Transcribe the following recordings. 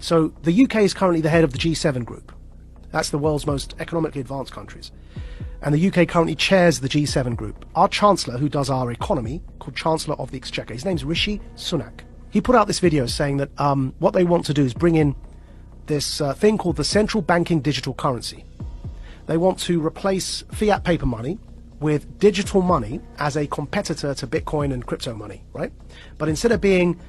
So the UK is currently the head of the G7 group. That's the world's most economically advanced countries. And the UK currently chairs the G7 group. Our Chancellor, who does our economy, called Chancellor of the Exchequer, his name's Rishi Sunak. He put out this video saying that what they want to do is bring in this thing called the central banking digital currency. They want to replace fiat paper money with digital money as a competitor to Bitcoin and crypto money, right? But instead of being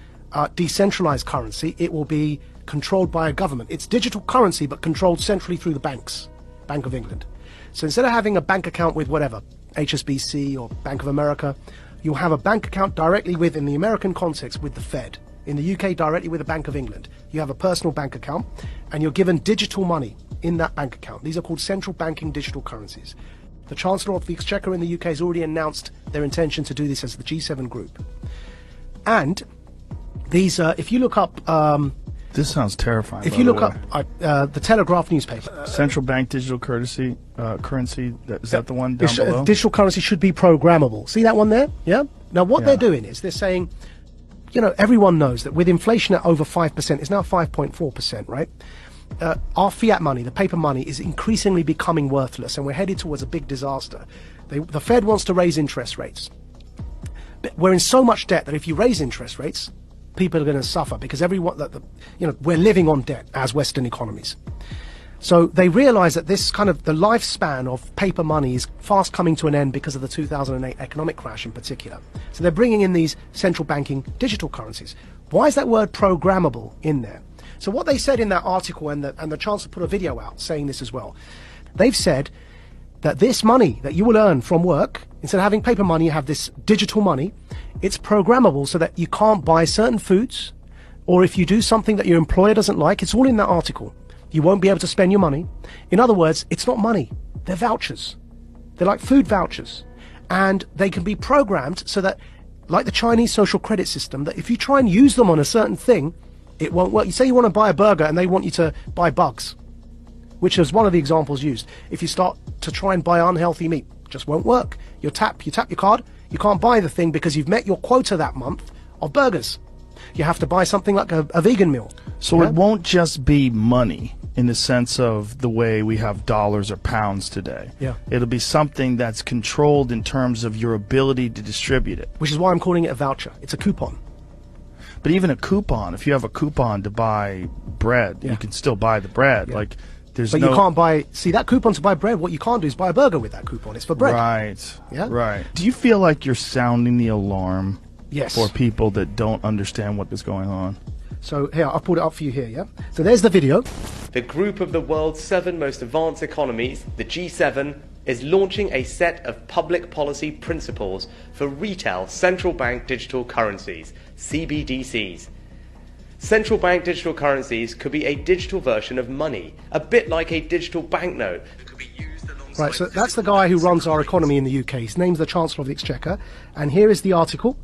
decentralized currency, it will be controlled by a government. It's digital currency, but controlled centrally through the banks, Bank of England. So instead of having a bank account with whatever, HSBC or Bank of America, you'll have a bank account directly with, in the American context, with the Fed. In the UK, directly with the Bank of England. You have a personal bank account, and you're given digital money in that bank account. These are called central banking digital currencies. The Chancellor of the Exchequer in the UK has already announced their intention to do this as the G7 group. And these, if you look up... this sounds terrifying. If you look up the Telegraph newspaper... Central bank digital currency, is that the one down below? Digital currency should be programmable. See that one there? Yeah? Now what they're doing is they're saying, you know, everyone knows that with inflation at over 5%, it's now 5.4%, right? Our fiat money, the paper money, is increasingly becoming worthless, and we're headed towards a big disaster. The Fed wants to raise interest rates. But we're in so much debt that if you raise interest rates, people are going to suffer because everyone, you know, we're living on debt as Western economies. So they realize that this kind of the lifespan of paper money is fast coming to an end because of the 2008 economic crash in particular. So they're bringing in these central banking digital currencies. Why is that word programmable in there? So what they said in that article, and the Chancellor put a video out saying this as well, they've said that this money that you will earn from work, instead of having paper money, you have this digital money. It's programmable so that you can't buy certain foods, or if you do something that your employer doesn't like, it's all in that article. You won't be able to spend your money. In other words, it's not money. They're vouchers. They're like food vouchers. And they can be programmed so that, like the Chinese social credit system, that if you try and use them on a certain thing, it won't work. You say you want to buy a burger and they want you to buy bugs, which is one of the examples used. If you start to try and buy unhealthy meat, it just won't work. You tap your card, you can't buy the thing because you've met your quota that month of burgers. You have to buy something like a vegan meal. So it won't just be money in the sense of the way we have dollars or pounds today. Yeah. It'll be something that's controlled in terms of your ability to distribute it. Which is why I'm calling it a voucher. It's a coupon. But even a coupon, if you have a coupon to buy bread, you can still buy the bread. Yeah. Like, there's But you can't buy, see that coupon to buy bread, what you can't do is buy a burger with that coupon. It's for bread. Right. Yeah? Right. Do you feel like you're sounding the alarm Yes. for people that don't understand what is going on? So here, I've pulled it up for you here, yeah? So there's the video. The group of the world's 7 most advanced economies, the G7, is launching a set of public policy principles for retail central bank digital currencies, CBDCs. Central bank digital currencies could be a digital version of money, a bit like a digital banknote. Right, so that's the guy who runs our economy in the UK. His name's the Chancellor of the Exchequer. And here is the article.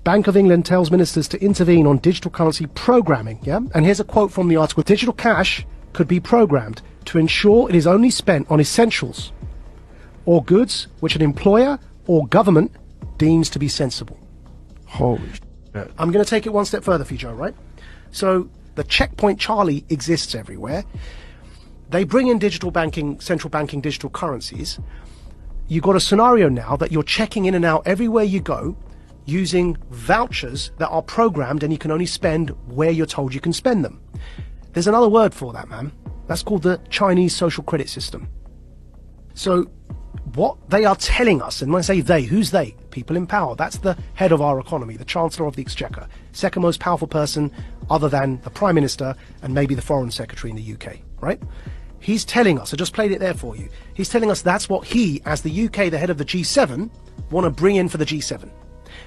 Bank of England tells ministers to intervene on digital currency programming, yeah? And here's a quote from the article. Digital cash could be programmed to ensure it is only spent on essentials or goods which an employer or government deems to be sensible. Holy shit. I'm going to take it one step further for you, Joe, right? So the checkpoint Charlie exists everywhere. They bring in digital banking, central banking digital currencies. You've got a scenario now that you're checking in and out everywhere you go using vouchers that are programmed, and you can only spend where you're told you can spend them. There's another word for that, man. That's called the Chinese social credit system. So what they are telling us, and when I say they, who's they? People in power. That's the head of our economy, the Chancellor of the Exchequer, second most powerful person other than the Prime Minister and maybe the Foreign Secretary in the UK, right? He's telling us, I just played it there for you, he's telling us that's what he, as the UK, the head of the G7, want to bring in for the G7.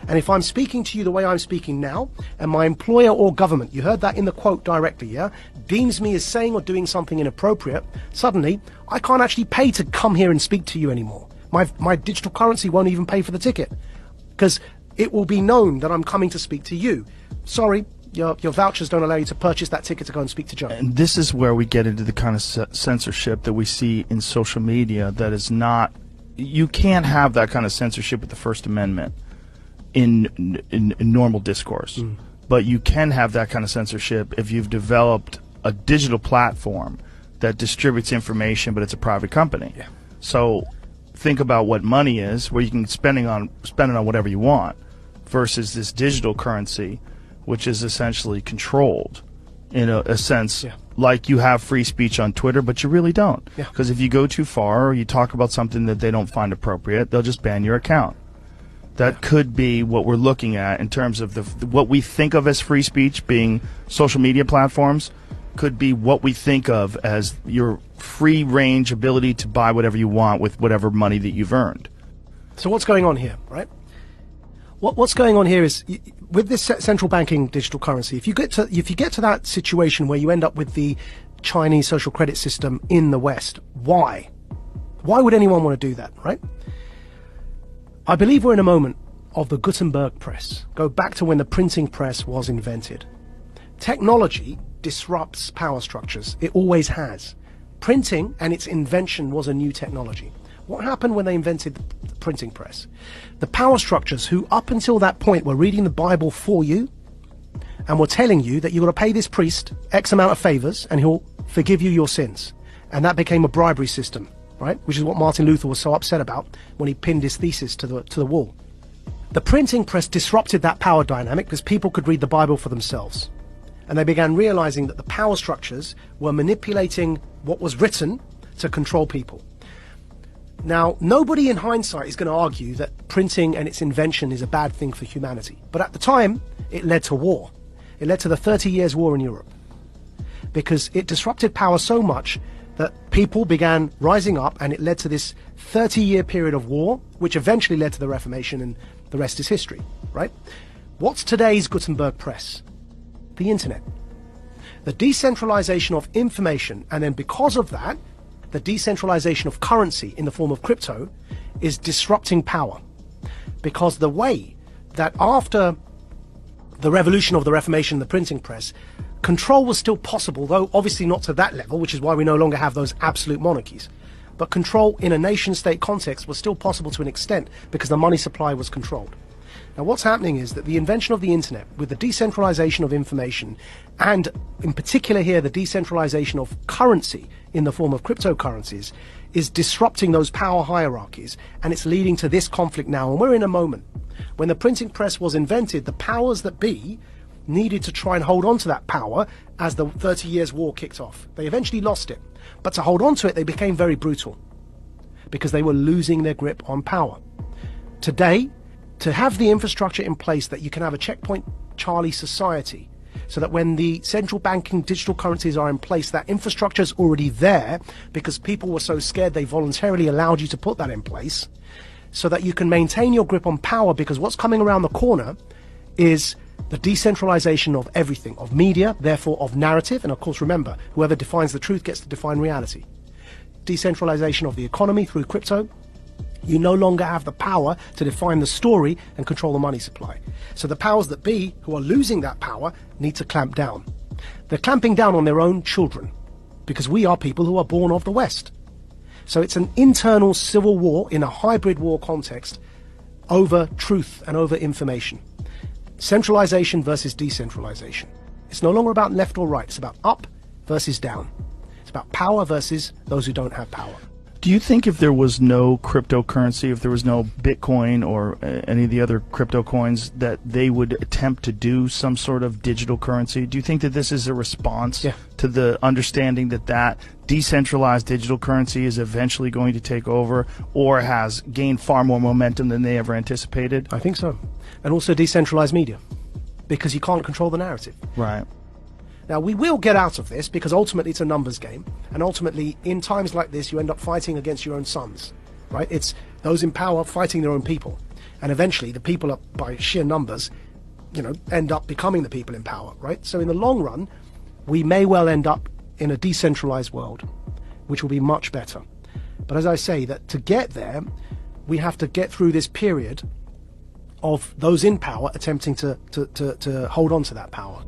And if I'm speaking to you the way I'm speaking now, and my employer or government, you heard that in the quote directly, yeah, deems me as saying or doing something inappropriate, suddenly I can't actually pay to come here and speak to you anymore. My digital currency won't even pay for the ticket because it will be known that I'm coming to speak to you. Sorry, your vouchers don't allow you to purchase that ticket to go and speak to Joe. And this is where we get into the kind of censorship that we see in social media that is not, you can't have that kind of censorship with the First Amendment in normal discourse. But you can have that kind of censorship if you've developed a digital platform that distributes information, but it's a private company. Yeah. So think about what money is, where you can spend it on whatever you want, versus this digital currency, which is essentially controlled in a sense. Yeah. Like you have free speech on Twitter, but you really don't. Yeah. Because if you go too far or you talk about something that they don't find appropriate, they'll just ban your account. That could be what we're looking at in terms of what we think of as free speech being social media platforms, could be what we think of as your free range ability to buy whatever you want with whatever money that you've earned. So what's going on here, right? What's going on here is, with this central banking digital currency, if you get to that situation where you end up with the Chinese social credit system in the West, why would anyone want to do that, right? I believe we're in a moment of the Gutenberg press. Go back to when the printing press was invented. Technology disrupts power structures. It always has. Printing and its invention was a new technology. What happened when they invented the printing press? The power structures, who up until that point were reading the Bible for you and were telling you that you've got to pay this priest X amount of favors and he'll forgive you your sins. And that became a bribery system, right? Which is what Martin Luther was so upset about when he pinned his thesis to the wall. The printing press disrupted that power dynamic because people could read the Bible for themselves. And they began realizing that the power structures were manipulating what was written to control people. Now, nobody in hindsight is going to argue that printing and its invention is a bad thing for humanity. But at the time, it led to war. It led to the 30 Years' War in Europe. Because it disrupted power so much that people began rising up, and it led to this 30-year period of war, which eventually led to the Reformation, and the rest is history, right? What's today's Gutenberg press? The internet. The decentralization of information, and then because of that, the decentralization of currency in the form of crypto is disrupting power. Because the way that after the revolution of the Reformation and the printing press, control was still possible, though obviously not to that level, which is why we no longer have those absolute monarchies. But control in a nation-state context was still possible to an extent because the money supply was controlled. Now what's happening is that the invention of the internet, with the decentralization of information, and in particular here the decentralization of currency in the form of cryptocurrencies, is disrupting those power hierarchies, and it's leading to this conflict now. And we're in a moment when the printing press was invented, the powers that be needed to try and hold on to that power as the 30 Years' War kicked off. They eventually lost it, but to hold on to it they became very brutal because they were losing their grip on power. Today, to have the infrastructure in place that you can have a checkpoint Charlie society, so that when the central banking digital currencies are in place, that infrastructure is already there because people were so scared they voluntarily allowed you to put that in place, so that you can maintain your grip on power. Because what's coming around the corner is the decentralization of everything, of media, therefore of narrative, and of course remember, whoever defines the truth gets to define reality. Decentralization of the economy through crypto. You no longer have the power to define the story and control the money supply. So the powers that be, who are losing that power, need to clamp down. They're clamping down on their own children, because we are people who are born of the West. So it's an internal civil war in a hybrid war context over truth and over information. Centralization versus decentralization. It's no longer about left or right. It's about up versus down. It's about power versus those who don't have power. Do you think if there was no cryptocurrency, if there was no Bitcoin or any of the other crypto coins, that they would attempt to do some sort of digital currency? Do you think that this is a response to the understanding that that decentralized digital currency is eventually going to take over, or has gained far more momentum than they ever anticipated? I think so. And also decentralized media, because you can't control the narrative. Right. Now, we will get out of this because ultimately it's a numbers game. And ultimately, in times like this, you end up fighting against your own sons, right? It's those in power fighting their own people. And eventually, the people, by sheer numbers, end up becoming the people in power, right? So in the long run, we may well end up in a decentralized world, which will be much better. But as I say, that to get there, we have to get through this period of those in power attempting to hold on to that power.